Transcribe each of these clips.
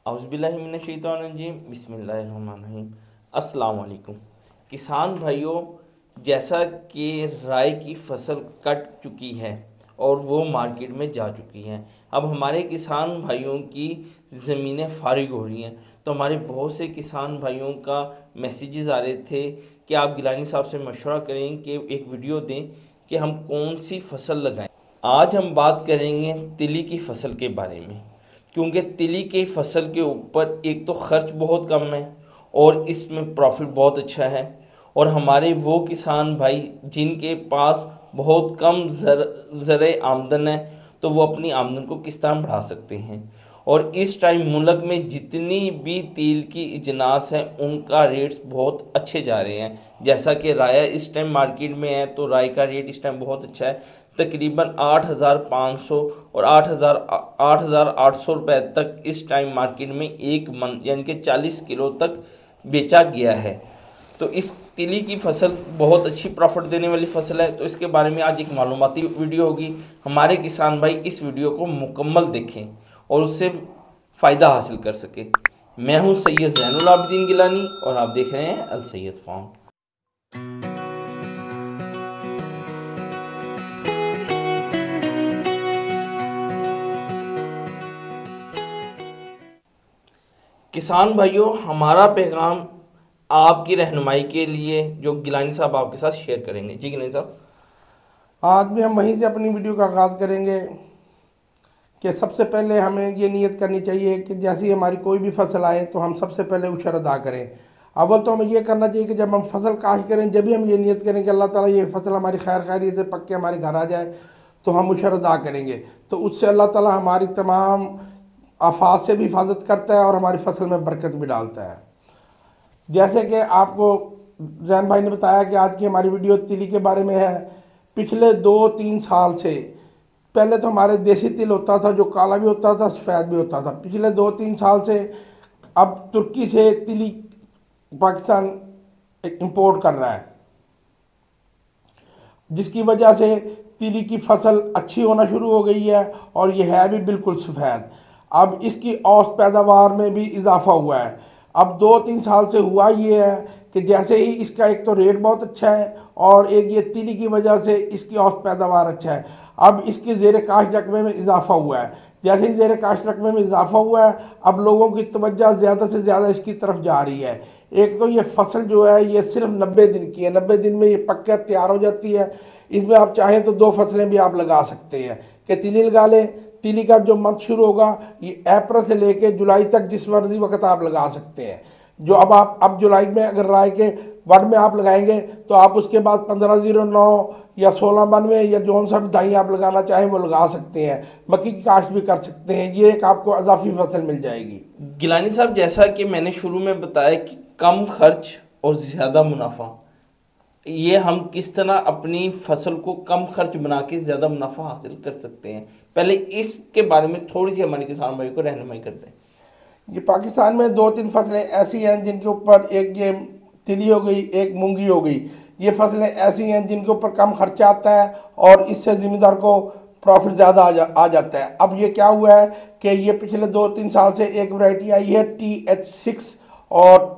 औज़ुबिल्लाहिमिनश्शैतानिर्रजीम बिस्मिल्लाहिर्रहमानिर्रहीम। अस्सलाम वालेकुम किसान भाइयों, जैसा कि राई की फसल कट चुकी है और वो मार्केट में जा चुकी हैं, अब हमारे किसान भाइयों की ज़मीनें फारिग हो रही हैं। तो हमारे बहुत से किसान भाइयों का मैसेजेस आ रहे थे कि आप गिलानी साहब से मशवरा करें कि एक वीडियो दें कि हम कौन सी फसल लगाएं। आज हम बात करेंगे तिली की फसल के बारे में, क्योंकि तिली की फसल के ऊपर एक तो ख़र्च बहुत कम है और इसमें प्रॉफिट बहुत अच्छा है। और हमारे वो किसान भाई जिनके पास बहुत कम ज़र आमदन है, तो वो अपनी आमदन को किस तरह बढ़ा सकते हैं। और इस टाइम मुल्क में जितनी भी तेल की इजनास है उनका रेट्स बहुत अच्छे जा रहे हैं। जैसा कि राया इस टाइम मार्केट में है, तो राय का रेट इस टाइम बहुत अच्छा है, तकरीबन 8,500 और 8,800 रुपये तक इस टाइम मार्केट में एक मन यानी कि 40 किलो तक बेचा गया है। तो इस तिली की फसल बहुत अच्छी प्रॉफिट देने वाली फसल है। तो इसके बारे में आज एक मालूमाती वीडियो होगी। हमारे किसान भाई इस वीडियो को मुकम्मल देखें और उससे फ़ायदा हासिल कर सके। मैं हूं सैयद ज़ैनुल आबिदीन गिलानी और आप देख रहे हैं अल सैयद फार्म। किसान भाइयों, हमारा पैगाम आपकी रहनुमाई के लिए जो गिलानी साहब आपके साथ शेयर करेंगे। जी गिलानी साहब। आज भी हम वहीं से अपनी वीडियो का आगाज़ करेंगे कि सबसे पहले हमें ये नियत करनी चाहिए कि जैसी हमारी कोई भी फसल आए तो हम सबसे पहले उशर अदा करें। अव्वल तो हमें ये करना चाहिए कि जब हम फसल काश्त करें, जब भी हम ये नियत करें कि अल्लाह ताला ये फसल हमारी खैर खैरियत से पक के हमारे घर आ जाए, तो हम उशर अदा करेंगे। तो उससे अल्लाह ताला हमारी तमाम आफात से भी हिफाजत करता है और हमारी फसल में बरकत भी डालता है। जैसे कि आपको जैन भाई ने बताया कि आज की हमारी वीडियो तिली के बारे में है। पिछले 2-3 साल से पहले तो हमारे देसी तिल होता था जो काला भी होता था, सफ़ेद भी होता था। पिछले 2-3 साल से अब तुर्की से तिली पाकिस्तान इंपोर्ट कर रहा है, जिसकी वजह से तिली की फसल अच्छी होना शुरू हो गई है और यह है भी बिल्कुल सफ़ेद। अब इसकी औसत पैदावार में भी इजाफा हुआ है। अब 2-3 साल से हुआ ये है कि जैसे ही इसका एक तो रेट बहुत अच्छा है और एक ये तिली की वजह से इसकी औसत पैदावार अच्छा है। अब इसके ज़ेर काश्त रकबे में इजाफा हुआ है। जैसे ही ज़ेर काश्त रकबे में इजाफा हुआ है, अब लोगों की तवज्जो ज़्यादा से ज़्यादा इसकी तरफ जा रही है। एक तो ये फसल जो है ये सिर्फ 90 दिन की है, 90 दिन में ये पक कर तैयार हो जाती है। इसमें आप चाहें तो 2 फसलें भी आप लगा सकते हैं कि तिली लगा लें। तिली का जो मंथ शुरू होगा ये अप्रैल से लेके जुलाई तक, जिस मर्जी वक्त आप लगा सकते हैं। जो अब जुलाई में अगर राय के वड में आप लगाएंगे तो आप उसके बाद 1509 या 1692 या जौन सा भी दाई आप लगाना चाहें वो लगा सकते हैं। मक्की की काश्त भी कर सकते हैं। ये एक आपको अजाफी फसल मिल जाएगी। गिलानी साहब, जैसा कि मैंने शुरू में बताया कि कम खर्च और ज़्यादा मुनाफा, ये हम किस तरह अपनी फसल को कम खर्च बना के ज़्यादा मुनाफा हासिल कर सकते हैं, पहले इसके बारे में थोड़ी सी हमारे किसान भाई को रहनुमाई कर दें। ये पाकिस्तान में 2-3 फसलें ऐसी हैं जिनके ऊपर, एक ये तिली हो गई, एक मूंगी हो गई, ये फसलें ऐसी हैं जिनके ऊपर कम खर्चा आता है और इससे ज़मींदार को प्रॉफिट ज़्यादा आ जाता है। अब ये क्या हुआ है कि ये पिछले 2-3 साल से एक वैरायटी आई है TH6 और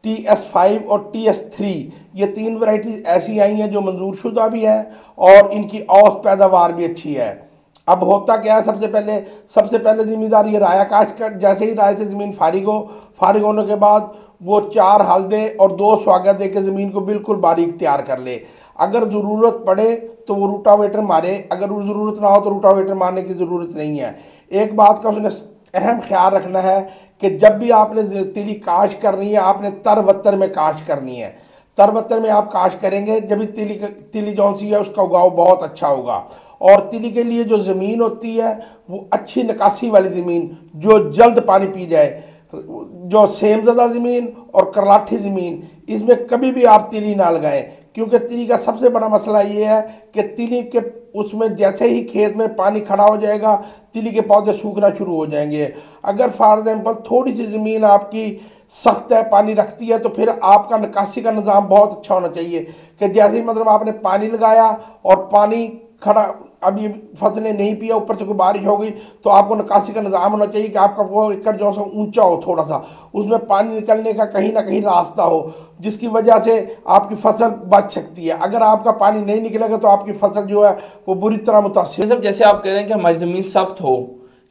TS5 और TS3। ये 3 वैरायटी ऐसी आई हैं जो मंजूर शुदा भी हैं और इनकी औसत पैदावार भी अच्छी है। अब होता क्या है, सबसे पहले ज़मींदार ये राया काश्त कर, जैसे ही राय से ज़मीन फारिग होने के बाद वो 4 हल दे और 2 स्वागत दे के ज़मीन को बिल्कुल बारीक तैयार कर ले। अगर ज़रूरत पड़े तो वो रूटावेटर मारे, अगर वो ज़रूरत ना हो तो रूटावेटर मारने की ज़रूरत नहीं है। एक बात का उसने अहम ख्याल रखना है कि जब भी आपने तिली काश्त करनी है, आपने तर-बत्तर में काश्त करनी है। तर-बत्तर में आप काश्त करेंगे जब भी तिली जौन सी है उसका उगाव बहुत अच्छा होगा। और तिली के लिए जो ज़मीन होती है वो अच्छी निकासी वाली ज़मीन जो जल्द पानी पी जाए, जो सेमज़दा ज़मीन और करलाठी ज़मीन, इसमें कभी भी आप तिली ना लगाएं। क्योंकि तिली का सबसे बड़ा मसला ये है कि तिली के उसमें जैसे ही खेत में पानी खड़ा हो जाएगा तिली के पौधे सूखना शुरू हो जाएंगे। अगर फॉर एग्जाम्पल थोड़ी सी ज़मीन आपकी सख्त है, पानी रखती है, तो फिर आपका निकासी का निज़ाम बहुत अच्छा होना चाहिए कि जैसे ही मतलब आपने पानी लगाया और पानी खड़ा, अब ये फसलें नहीं पिया, ऊपर से कोई बारिश हो गई, तो आपको निकासी का निज़ाम होना चाहिए कि आपका वो एकड़ जो सा ऊंचा हो थोड़ा सा, उसमें पानी निकलने का कहीं ना कहीं रास्ता हो, जिसकी वजह से आपकी फसल बच सकती है। अगर आपका पानी नहीं निकलेगा तो आपकी फसल जो है वो बुरी तरह मुतासिर। जैसे जैसे आप कह रहे हैं कि हमारी ज़मीन सख्त हो,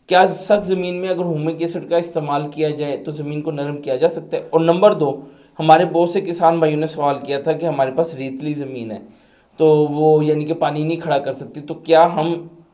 क्या सख्त ज़मीन में अगर ह्यूमिक एसिड का इस्तेमाल किया जाए तो ज़मीन को नरम किया जा सकता है? और नंबर 2, हमारे बहुत से किसान भाइयों ने सवाल किया था कि हमारे पास रेतली ज़मीन है तो वो यानी कि पानी नहीं खड़ा कर सकती, तो क्या हम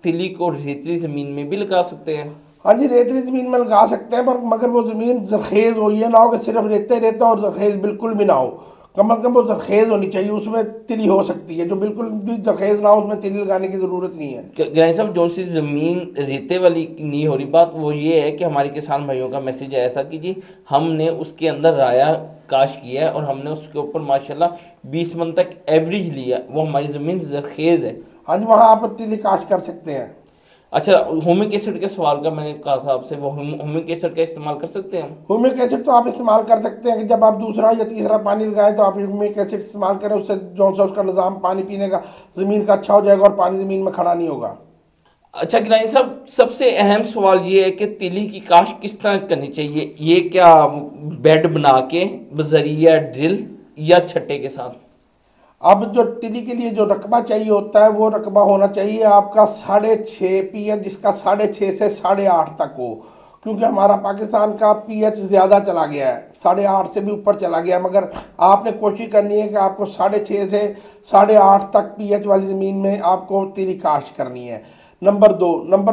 तिली को रेतली ज़मीन में भी लगा सकते हैं? हाँ जी, रेतली ज़मीन में लगा सकते हैं, पर मगर वो ज़मीन जरखेज़ हो, ये ना हो कि सिर्फ रेते रेता और जरखेज़ बिल्कुल भी ना हो। कम अज़ कम वो जरखेज़ होनी चाहिए, उसमें तिली हो सकती है। जो बिल्कुल भी जरखेज़ ना हो उसमें तिली लगाने की ज़रूरत नहीं है। ग्रैनी साहब, जो सी ज़मीन रेते वाली नहीं हो रही बात, वो ये है कि हमारे किसान भाइयों का मैसेज आया था कि जी हमने उसके अंदर राया काश किया है और हमने उसके ऊपर माशाल्लाह 20 मन तक एवरेज लिया, वो हमारी ज़मीन जरखेज़ है। हाँ जी, वहाँ आप तिली काश कर सकते हैं। अच्छा, ह्यूमिक एसिड के सवाल का मैंने कहा था आपसे, वो ह्यूमिक एसिड का इस्तेमाल कर सकते हैं हम? ह्यूमिक एसिड तो आप इस्तेमाल कर सकते हैं कि जब आप दूसरा या तीसरा पानी लगाएं तो आप ह्यूमिक एसिड इस्तेमाल करें, उससे जो सा उसका निज़ाम पानी पीने का ज़मीन का अच्छा हो जाएगा और पानी ज़मीन में खड़ा नहीं होगा। अच्छा गिलानी साहब, सबसे अहम सवाल ये है कि तिली की काश्त किस तरह करनी चाहिए? ये क्या बेड बना के बजरिया ड्रिल या छट्टे के साथ? अब जो तिली के लिए जो रकबा चाहिए होता है वो रकबा होना चाहिए आपका 6.5 पीएच, जिसका 6.5 से 8.5 तक हो, क्योंकि हमारा पाकिस्तान का पीएच ज़्यादा चला गया है, 8.5 से भी ऊपर चला गया है। मगर आपने कोशिश करनी है कि आपको 6.5 से 8.5 तक पीएच वाली ज़मीन में आपको तिली काश्त करनी है। नंबर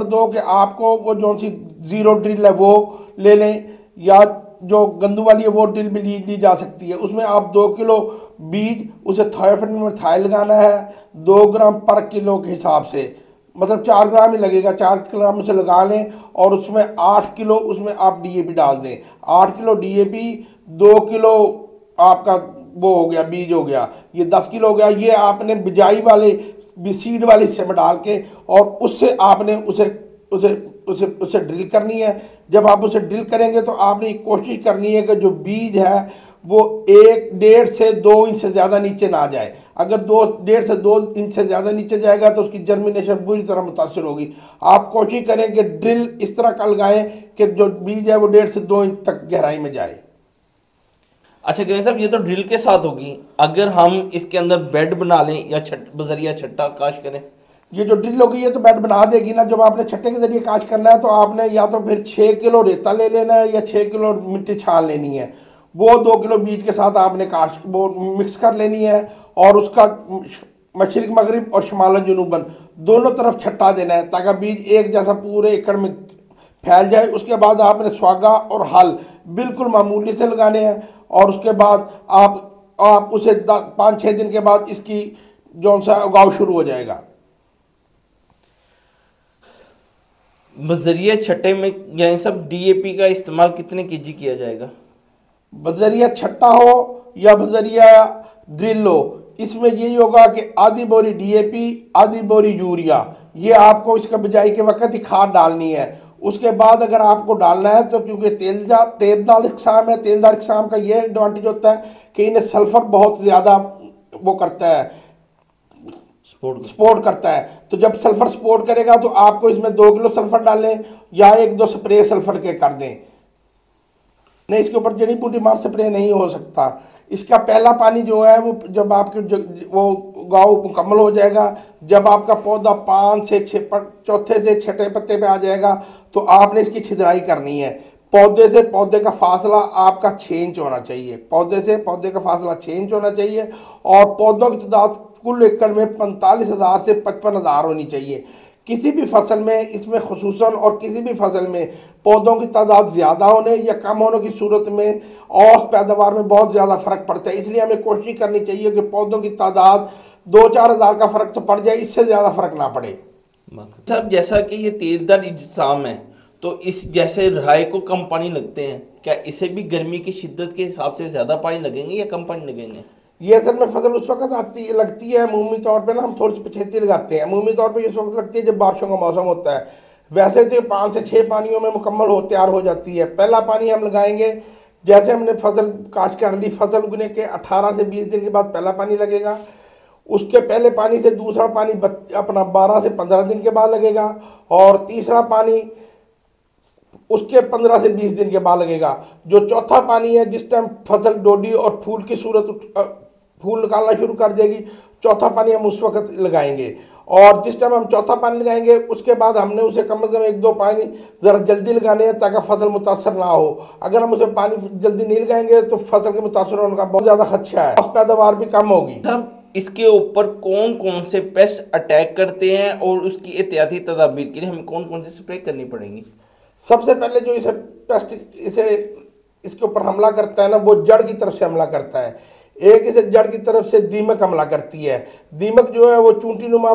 दो कि आपको वो जो सी ज़ीरो ड्रिल है वो ले लें, या जो गंदू वाली है वो ड्रिल भी ली जा सकती है। उसमें आप 2 किलो बीज उसे थायोफिन में थायल लगाना है 2 ग्राम पर किलो के हिसाब से, मतलब 4 ग्राम ही लगेगा, 4 ग्राम उसे लगा लें और उसमें 8 किलो उसमें आप डीएपी डाल दें। 8 किलो डीएपी, 2 किलो आपका वो हो गया बीज हो गया, ये 10 किलो हो गया। ये आपने बिजाई वाले सीड वाली हिस्से में डाल के और उससे आपने उसे उसे उसे उसे ड्रिल करनी है। जब आप उसे ड्रिल करेंगे तो आपने कोशिश करनी है कि जो बीज है वो 1.5 से 2 इंच से ज़्यादा नीचे ना जाए। अगर 1.5 से 2 इंच से ज़्यादा नीचे जाएगा तो उसकी जर्मिनेशन बुरी तरह मुतासर होगी। आप कोशिश करें कि ड्रिल इस तरह का लगाएं कि जो बीज है वो 1.5 से 2 इंच तक गहराई में जाए। अच्छा गिलानी साहब, ये तो ड्रिल के साथ होगी, अगर हम इसके अंदर बेड बना लें या बजरिया छट्टा काश करें? ये जो ड्रिल होगी ये तो बेड बना देगी ना। जब आपने छट्टे के जरिए काश करना है तो आपने या तो फिर 6 किलो रेता ले लेना है या 6 किलो मिट्टी छान लेनी है, वो 2 किलो बीज के साथ आपने काश वो मिक्स कर लेनी है और उसका मशरिक मगरिब और शमाल जुनूबन दोनों तरफ छट्टा देना है ताकि बीज एक जैसा पूरे एकड़ में फैल जाए। उसके बाद आपने स्वागा और हल बिल्कुल मामूली से लगाने हैं और उसके बाद आप उसे 5-6 दिन के बाद इसकी जो सा उगाव शुरू हो जाएगा। बजरिया छट्टे में गिलानी साहब डीएपी का इस्तेमाल कितने केजी किया जाएगा? बजरिया छट्टा हो या बजरिया ड्रिल हो, इसमें यही होगा कि आधी बोरी डीएपी आधी बोरी यूरिया, ये आपको इसका बिजाई के वक्त ही खाद डालनी है। उसके बाद अगर आपको डालना है तो क्योंकि तेलदार इकसाम है, तेलदार इकसाम का ये एडवांटेज होता है कि इन्हें सल्फर बहुत ज़्यादा वो करता है, सपोर्ट करता है। तो जब सल्फर सपोर्ट करेगा तो आपको इसमें 2 किलो सल्फर डालें या 1-2 स्प्रे सल्फर के कर दें। नहीं, इसके ऊपर जड़ी बूटी मार स्प्रे नहीं हो सकता। इसका पहला पानी जो है वो जब आपके वो उगाव मुकम्मल हो जाएगा, जब आपका पौधा 5 से 6 चौथे से छठे पत्ते पे आ जाएगा तो आपने इसकी छिदराई करनी है। पौधे से पौधे का फासला आपका 6 इंच होना चाहिए, पौधे से पौधे का फासला 6 इंच होना चाहिए और पौधों की तादाद कुल एकड़ में 45,000 से 55,000 होनी चाहिए। किसी भी फसल में इसमें खुसूसन और किसी भी फसल में पौधों की तादाद ज़्यादा होने या कम होने की सूरत में औसत पैदावार में बहुत ज़्यादा फ़र्क पड़ता है। इसलिए हमें कोशिश करनी चाहिए कि पौधों की तादाद 2-4 हज़ार का फ़र्क तो पड़ जाए, इससे ज़्यादा फ़र्क ना पड़े। साहब, जैसा कि ये तेलदार इज्साम है तो इस जैसे राई को कम पानी लगते हैं, क्या इसे भी गर्मी की शिद्दत के हिसाब से ज़्यादा पानी लगेंगे या कम पानी लगेंगे? ये असल में फसल उस वक्त लगती है अमूमी तौर पे ना, हम थोड़ी सी पछेती लगाते हैं। अमूमी तौर पे इस वक्त लगती है जब बारिशों का मौसम होता है। वैसे तो 5 से 6 पानियों में मुकम्मल तैयार हो जाती है। पहला पानी हम लगाएंगे जैसे हमने फसल काश्त कर ली, फसल उगने के 18 से 20 दिन के बाद पहला पानी लगेगा। उसके पहले पानी से दूसरा पानी अपना 12 से 15 दिन के बाद लगेगा, और तीसरा पानी उसके 15 से 20 दिन के बाद लगेगा। जो चौथा पानी है, जिस टाइम फसल डोडी और फूल की फूल निकालना शुरू कर देगी, चौथा पानी हम उस वक्त लगाएंगे। और जिस टाइम हम चौथा पानी लगाएंगे उसके बाद हमने उसे कम से कम 1-2 पानी ज़रा जल्दी लगाने हैं ताकि फसल मुतासर ना हो। अगर हम उसे पानी जल्दी नहीं लगाएंगे तो फसल के मुतासर होने का बहुत ज़्यादा खदशा है, पैदावार भी कम होगी। इसके ऊपर कौन कौन से पेस्ट अटैक करते हैं और उसकी एहतियाती तदाबीर के लिए हमें कौन कौन से स्प्रे करनी पड़ेंगी? सबसे पहले जो इसके ऊपर हमला करता है ना, वो जड़ की तरफ से हमला करता है। एक इसे जड़ की तरफ से दीमक हमला करती है। दीमक जो है वो चूंटी नुमा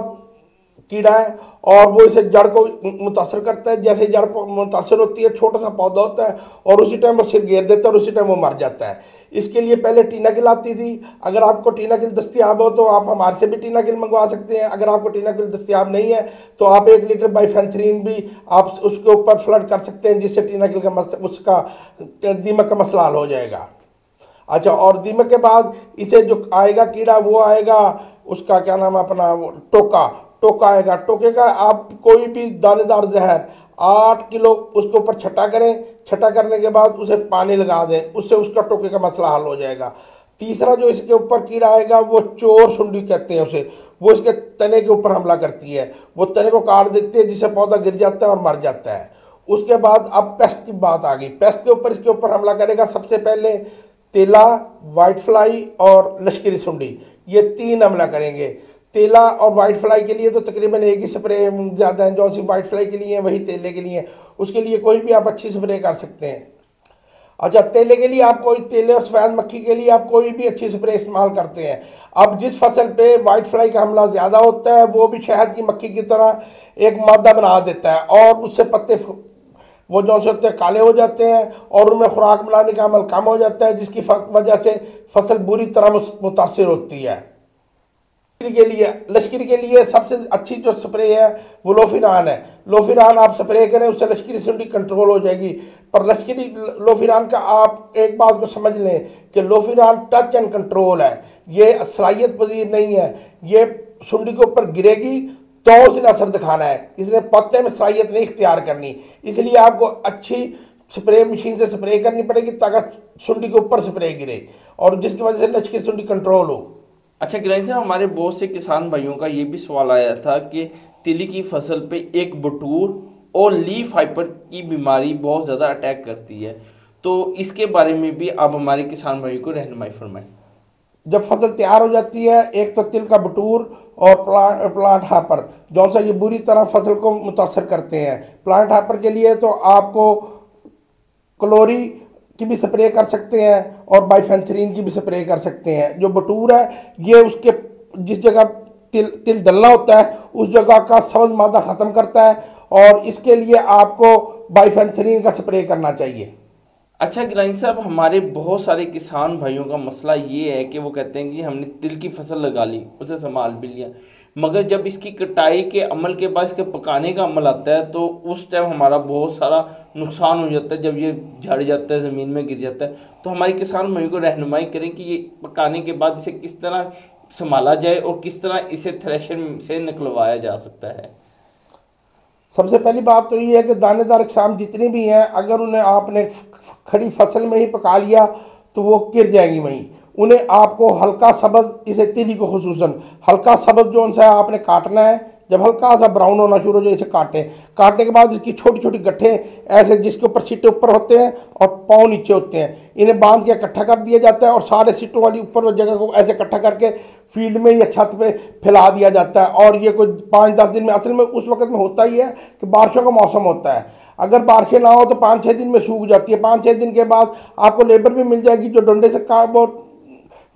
कीड़ा है और वो इसे जड़ को मुतासर करता है। जैसे जड़ मुतासर होती है, छोटा सा पौधा होता है और उसी टाइम वो सिर घेर देता है और उसी टाइम वो मर जाता है। इसके लिए पहले टीनाकिल आती थी। अगर आपको टीनाकिल दस्तियाब हो तो आप हमारे से भी टीनाकिल मंगवा सकते हैं। अगर आपको टीनाकिल दस्तियाब नहीं है तो आप 1 लीटर बाइफेंथ्रीन भी आप उसके ऊपर फ्लड कर सकते हैं, जिससे टीनाकिल का उसका दीमक का मसला हल हो जाएगा। अच्छा, और दीमक के बाद इसे जो आएगा कीड़ा, वो आएगा उसका क्या नाम है अपना टोका आएगा। टोके का आप कोई भी दानेदार जहर 8 किलो उसके ऊपर छटा करें। छटा करने के बाद उसे पानी लगा दें, उससे उसका टोके का मसला हल हो जाएगा। तीसरा जो इसके ऊपर कीड़ा आएगा वो चोर सुंडी कहते हैं उसे, वो इसके तने के ऊपर हमला करती है। वो तने को काट देती है जिससे पौधा गिर जाता है और मर जाता है। उसके बाद अब पेस्ट की बात आ गई। पेस्ट के ऊपर इसके ऊपर हमला करेगा सबसे पहले तेला, वाइट फ्लाई और लश्करी सुंडी, ये 3 हमला करेंगे। तेला और वाइट फ्लाई के लिए तो तकरीबन एक ही स्प्रे ज़्यादा है, जो सी वाइट फ्लाई के लिए है वही तेले के लिए है। उसके लिए कोई भी आप अच्छी स्प्रे कर सकते हैं। अच्छा, तेले के लिए आप कोई तेले और सफ़ेद मक्खी के लिए आप कोई भी अच्छी स्प्रे इस्तेमाल करते हैं। अब जिस फसल पे वाइट फ्लाई का हमला ज़्यादा होता है वो भी शहद की मक्खी की तरह एक मादा बना देता है और उससे पत्ते वो जो से होते हैं काले हो जाते हैं और उनमें खुराक मिलाने का अमल कम हो जाता है, जिसकी वजह से फसल बुरी तरह मुतासर होती है। लश्करी के लिए सबसे अच्छी जो स्प्रे है वो लोफिरान है। लोफिरान आप स्प्रे करें, उससे लश्करी सुंडी कंट्रोल हो जाएगी। पर लोफिरान का आप एक बात को समझ लें कि लोफिरान टच एंड कंट्रोल है, ये सलाहियत पजीर नहीं है। ये सुंडी के ऊपर गिरेगी तो उसने असर दिखाना है, इसने पत्ते में सलाहियत नहीं इख्तियार करनी। इसलिए आपको अच्छी स्प्रे मशीन से स्प्रे करनी पड़ेगी ताकि सुंडी के ऊपर स्प्रे गिरे और जिसकी वजह से लश्करी सुंडी कंट्रोल हो। अच्छा गिरानी साहब, हमारे बहुत से किसान भाइयों का ये भी सवाल आया था कि तिली की फसल पे एक बटूर और लीफ हाइपर की बीमारी बहुत ज़्यादा अटैक करती है, तो इसके बारे में भी आप हमारे किसान भाइयों को रहनुमाई फरमाएं। जब फसल तैयार हो जाती है, एक तो तिल का बटूर और प्लांट हाइपर, जो सा ये बुरी तरह फसल को मुतासर करते हैं। प्लांट हाइपर के लिए तो आपको क्लोरी की भी स्प्रे कर सकते हैं और बाइफेंथ्रीन की भी स्प्रे कर सकते हैं। जो बटूर है ये उसके जिस जगह तिल डलना होता है उस जगह का सब्ज मादा ख़त्म करता है और इसके लिए आपको बाइफेंथ्रीन का स्प्रे करना चाहिए। अच्छा गिलानी साहब, हमारे बहुत सारे किसान भाइयों का मसला ये है कि वो कहते हैं कि हमने तिल की फसल लगा ली, उसे संभाल भी लिया, मगर जब इसकी कटाई के अमल के बाद इसके पकाने का अमल आता है तो उस टाइम हमारा बहुत सारा नुकसान हो जाता है। जब ये झड़ जाता है, ज़मीन में गिर जाता है, तो हमारे किसान भाइयों को रहनुमाई करें कि ये पकाने के बाद इसे किस तरह संभाला जाए और किस तरह इसे थ्रेशर से निकलवाया जा सकता है। सबसे पहली बात तो ये है कि दानेदार अक़साम जितनी भी हैं, अगर उन्हें आपने खड़ी फसल में ही पका लिया तो वो गिर जाएंगी वहीं। उन्हें आपको हल्का सब्ज़, इसे तिली को खुसूसन हल्का सब्ज़ जो उनसे आपने काटना है। जब हल्का सा ब्राउन होना शुरू हो जाए इसे काटने के बाद इसकी छोटी छोटी गट्ठे ऐसे जिसके ऊपर सीटें ऊपर होते हैं और पाँव नीचे होते हैं, इन्हें बांध के इकट्ठा कर दिया जाता है और सारे सीटों वाली ऊपर वो जगह को ऐसे इकट्ठा करके फील्ड में या छत पे फैला दिया जाता है। और ये कोई 5-10 दिन में, असल में उस वक्त में होता ही है कि बारिशों का मौसम होता है, अगर बारिशें ना हो तो 5-6 दिन में सूख जाती है। 5-6 दिन के बाद आपको लेबर भी मिल जाएगी जो डंडे से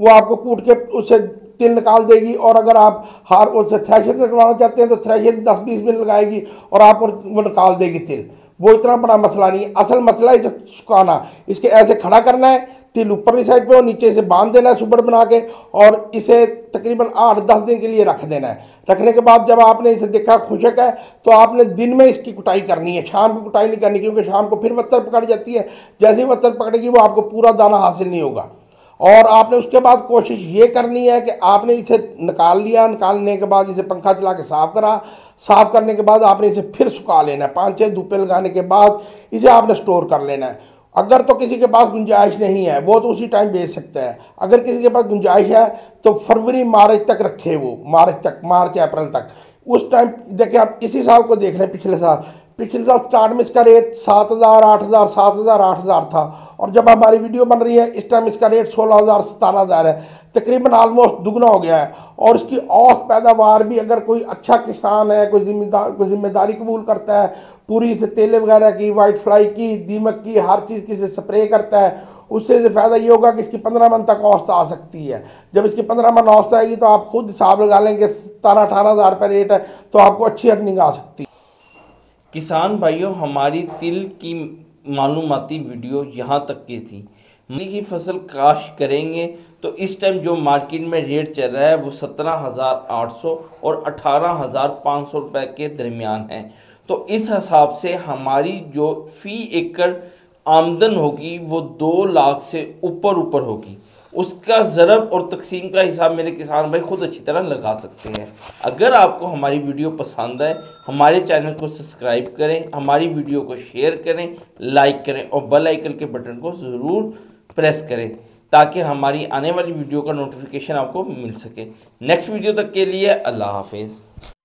वो आपको कूट के उससे तिल निकाल देगी। और अगर आप उससे थ्रेशर निकलवाना चाहते हैं तो थ्रेशर 10-20 मिनट लगाएगी और आप वो निकाल देगी तिल। वो इतना बड़ा मसला नहीं है। असल मसला इसे सुखाना, इसके ऐसे खड़ा करना है, तिल ऊपरली साइड पे और नीचे से बांध देना है सुबड़ बना के और इसे तकरीबन 8-10 दिन के लिए रख देना है। रखने के बाद जब आपने इसे देखा खुशक है तो आपने दिन में इसकी कुटाई करनी है, शाम को कुटाई नहीं करनी, क्योंकि शाम को फिर वत्तर पकड़ जाती है। जैसे ही वत्तर पकड़ेगी वो आपको पूरा दाना हासिल नहीं होगा। और आपने उसके बाद कोशिश ये करनी है कि आपने इसे निकाल लिया, निकालने के बाद इसे पंखा चला के साफ़ करा, साफ़ करने के बाद आपने इसे फिर सुखा लेना है। 5-6 धूपे लगाने के बाद इसे आपने स्टोर कर लेना है। अगर तो किसी के पास गुंजाइश नहीं है वो तो उसी टाइम बेच सकता है। अगर किसी के पास गुंजाइश है तो फरवरी मार्च तक रखे, वो मार्च अप्रैल तक। उस टाइम देखिए, आप इसी साल को देख लें, पिछले साल स्टार्ट में इसका रेट 7,000, 8,000, 7,000, 8,000 था, और जब हमारी वीडियो बन रही है इस टाइम इसका रेट 16,000, 17,000 है। तकरीबन ऑलमोस्ट दुगना हो गया है। और इसकी औसत पैदावार भी, अगर कोई अच्छा किसान है, कोई जिम्मेदारी कबूल करता है पूरी, से तेले वगैरह की, वाइट फ्लाई की, दीमक की, हर चीज़ की से स्प्रे करता है, उससे फ़ायदा ये होगा कि इसकी 15 मन तक औसत आ सकती है। जब इसकी 15 मन औसत आएगी तो आप खुद हिसाब लगा लेंगे, 17-18,000 रुपये रेट है, तो आपको अच्छी अर्निंग आ सकती है। किसान भाइयों, हमारी तिल की मालूमाती वीडियो यहाँ तक की थी। मूंगफली की फसल काश्त करेंगे तो इस टाइम जो मार्केट में रेट चल रहा है वो 17,800 और 18,500 रुपये के दरमियान है। तो इस हिसाब से हमारी जो फ़ी एकड़ आमदन होगी वो 2 लाख से ऊपर होगी। उसका ज़रब और तकसीम का हिसाब मेरे किसान भाई खुद अच्छी तरह लगा सकते हैं। अगर आपको हमारी वीडियो पसंद है, हमारे चैनल को सब्सक्राइब करें, हमारी वीडियो को शेयर करें, लाइक करें और बेल आइकन के बटन को ज़रूर प्रेस करें ताकि हमारी आने वाली वीडियो का नोटिफिकेशन आपको मिल सके। नेक्स्ट वीडियो तक के लिए अल्लाह हाफिज़।